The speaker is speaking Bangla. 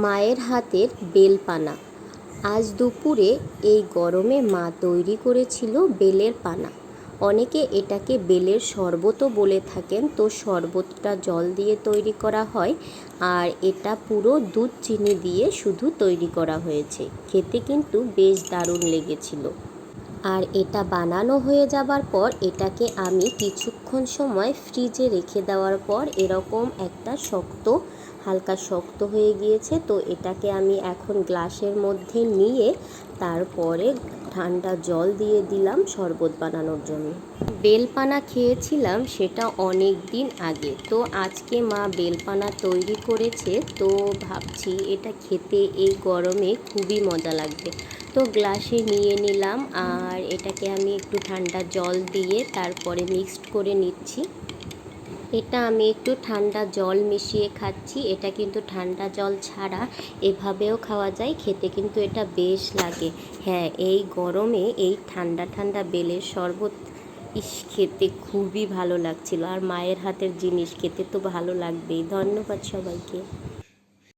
মায়ের হাতের বেলপানা। আজ দুপুরে এই গরমে মা তৈরি করেছিল বেলের পানা। অনেকে এটাকে বেলের শরবতও বলে থাকেন। তো শরবতটা জল দিয়ে তৈরি করা হয়, আর এটা পুরো দুধ চিনি দিয়ে শুধু তৈরি করা হয়েছে। খেতে কিন্তু বেশ দারুণ লেগেছিল। আর এটা বানানো হয়ে যাবার পর এটাকে আমি কিছুক্ষণ সময় ফ্রিজে রেখে দেওয়ার পর এরকম একটা হালকা শক্ত হয়ে গিয়েছে। তো এটাকে আমি এখন গ্লাসের মধ্যে নিয়ে তারপরে ঠান্ডা জল দিয়ে দিলাম শরবত বানানোর জন্য। বেলপানা খেয়েছিলাম সেটা অনেক দিন আগে, তো আজকে মা বেলপানা তৈরি করেছে। তো ভাবছি এটা খেতে এই গরমে খুবই মজা লাগবে। তো গ্লাসে নিয়ে নিলাম, আর এটাকে আমি একটু ঠান্ডা জল দিয়ে তারপরে মিক্সড করে নিচ্ছি। এটা আমি একটু ঠান্ডা জল মিশিয়ে খাচ্ছি। এটা কিন্তু ঠান্ডা জল ছাড়া এভাবেও খাওয়া যায়, খেতে কিন্তু এটা বেশ লাগে। হ্যাঁ, এই গরমে এই ঠান্ডা ঠান্ডা বেলের শরবত খেতে খুবই ভালো লাগছিল। আর মায়ের হাতের জিনিস খেতে তো ভালো লাগবেই। ধন্যবাদ সবাইকে।